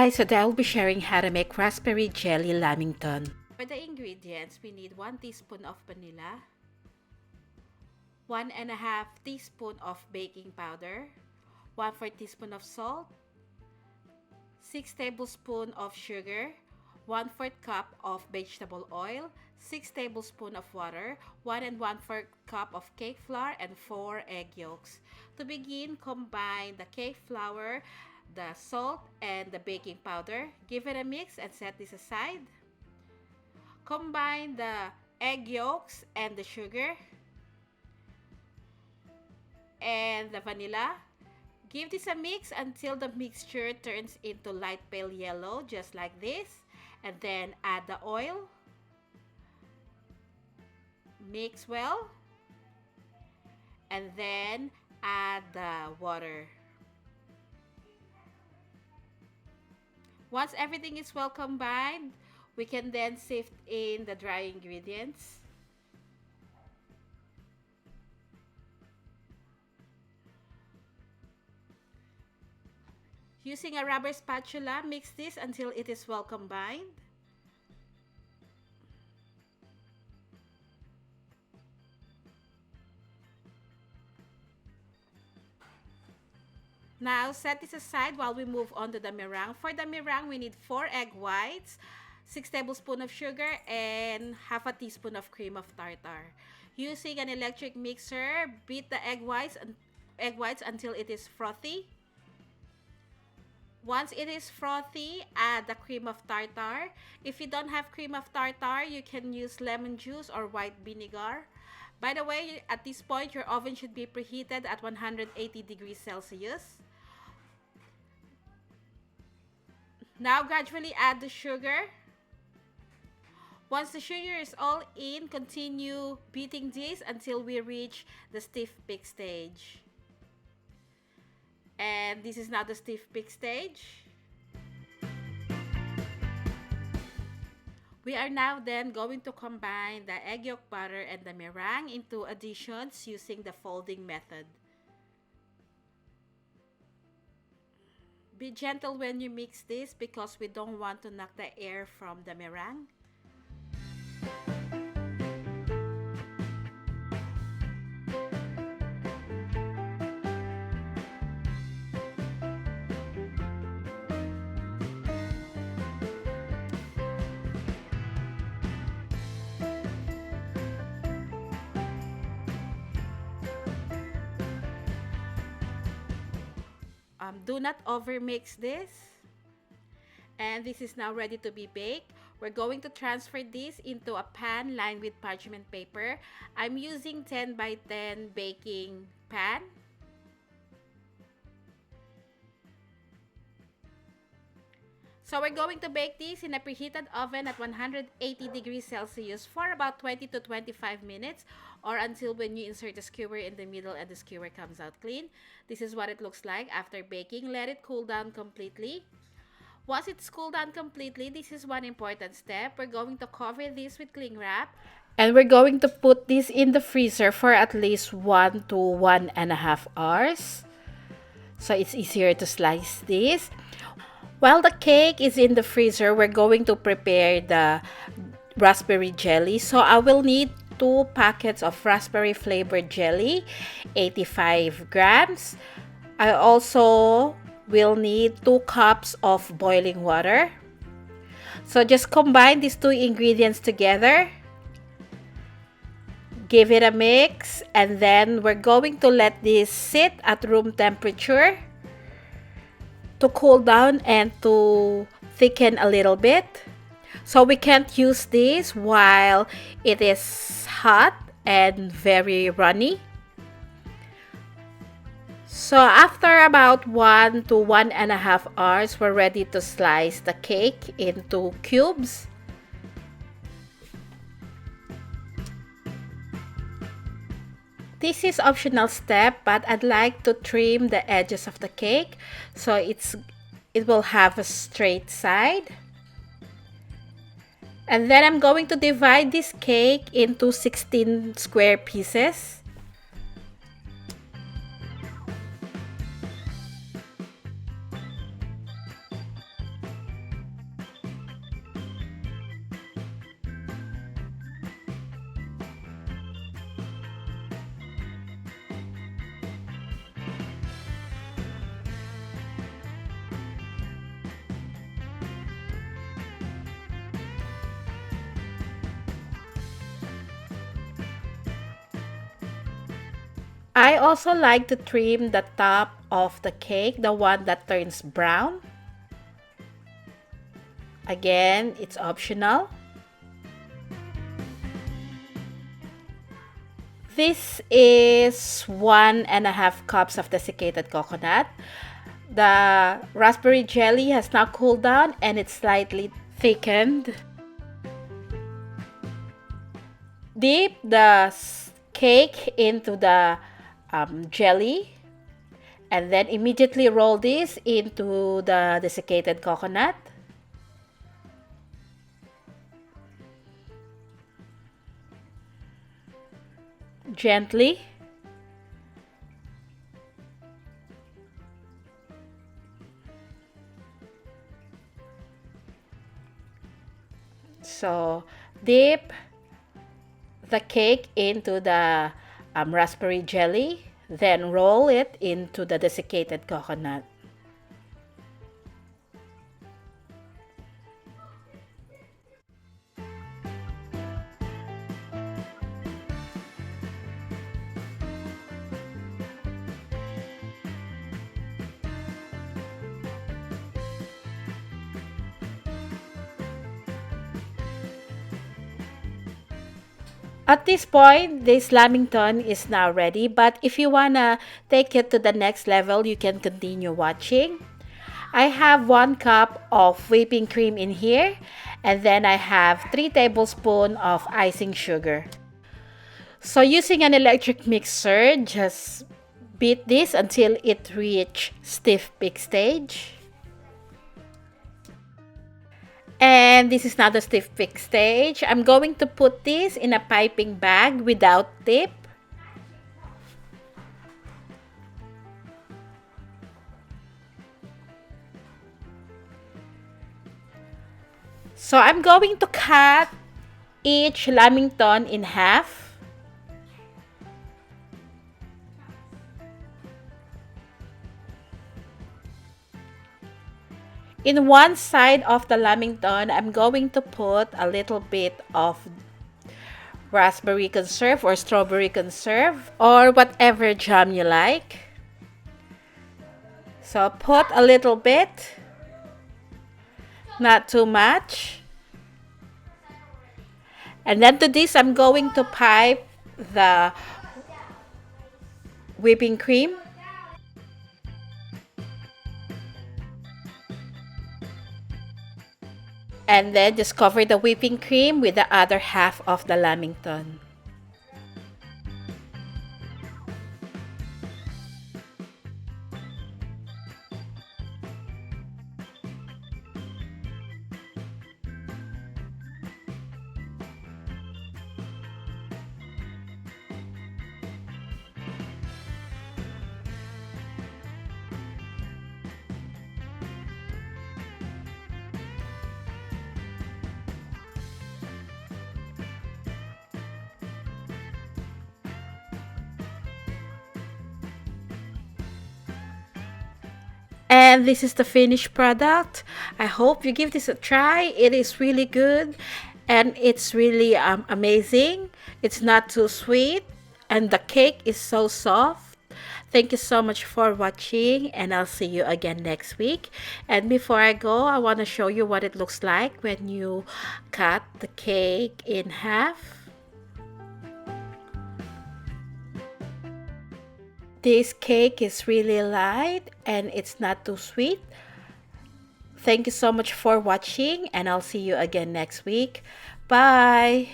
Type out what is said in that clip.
guys, today I'll be sharing how to make raspberry jelly lamington. For the ingredients, we need 1 teaspoon of vanilla, 1.5 teaspoon of baking powder, 1/4 teaspoon of salt, 6 tablespoons of sugar, 1/4 cup of vegetable oil, 6 tablespoons of water, 1 1/4 cup of cake flour, and 4 egg yolks. To begin, combine the cake flour, the salt, and the baking powder. Give it a mix and set this aside. Combine the egg yolks and the sugar and the vanilla. Give this a mix until the mixture turns into light pale yellow, just like this. And then add the oil. Mix well. And then add the water. Once everything is well combined, we can then sift in the dry ingredients. Using a rubber spatula, mix this until it is well combined. Now, set this aside while we move on to the meringue. For the meringue, we need 4 egg whites, 6 tablespoons of sugar, and half a teaspoon of cream of tartar. Using an electric mixer, beat the egg whites until it is frothy. Once it is frothy, add the cream of tartar. If you don't have cream of tartar, you can use lemon juice or white vinegar. By the way, at this point, your oven should be preheated at 180 degrees Celsius. Now, gradually add the sugar. Once the sugar is all in, continue beating this until we reach the stiff peak stage. And this is now the stiff peak stage. We are now then going to combine the egg yolk butter and the meringue into additions using the folding method. Be gentle when you mix this because we don't want to knock the air from the meringue. Do not overmix this. And this is now ready to be baked. We're going to transfer this into a pan lined with parchment paper. I'm using 10 by 10 baking pan. So we're going to bake this in a preheated oven at 180 degrees Celsius for about 20 to 25 minutes, or until when you insert the skewer in the middle and the skewer comes out clean. This is what it looks like after baking. Let it cool down completely. Once it's cooled down completely, this is one important step. We're going to cover this with cling wrap. And we're going to put this in the freezer for at least 1 to 1.5 hours. So it's easier to slice this. While the cake is in the freezer, we're going to prepare the raspberry jelly. So I will need 2 packets of raspberry flavored jelly, 85 grams. I also will need 2 cups of boiling water. So just combine these 2 ingredients together. Give it a mix, and then we're going to let this sit at room temperature to cool down and to thicken a little bit. So we can't use this while it is hot and very runny. So after about 1 to 1.5 hours, we're ready to slice the cake into cubes. This is optional step, but I'd like to trim the edges of the cake so it will have a straight side. And then I'm going to divide this cake into 16 square pieces. I also like to trim the top of the cake, the one that turns brown. Again, it's optional. This is 1.5 cups of desiccated coconut. The raspberry jelly has now cooled down and it's slightly thickened. Dip the cake into the jelly and then immediately roll this into the desiccated coconut. Gently. So dip the cake into the raspberry jelly, then roll it into the desiccated coconut. At this point, this lamington is now ready, but if you wanna take it to the next level, you can continue watching. I have 1 cup of whipping cream in here, and then I have 3 tablespoons of icing sugar. So using an electric mixer, just beat this until it reaches stiff peak stage. And this is now the stiff peak stage. I'm going to put this in a piping bag without tip. So I'm going to cut each lamington in half. In one side of the lamington, I'm going to put a little bit of raspberry conserve or strawberry conserve or whatever jam you like. So put a little bit, not too much. And then to this, I'm going to pipe the whipping cream. And then just cover the whipping cream with the other half of the lamington. And this is the finished product. I hope you give this a try. It is really good and it's really amazing. It's not too sweet and the cake is so soft. Thank you so much for watching and I'll see you again next week. And before I go, I want to show you what it looks like when you cut the cake in half. This cake is really light and it's not too sweet. Thank you so much for watching and I'll see you again next week. Bye!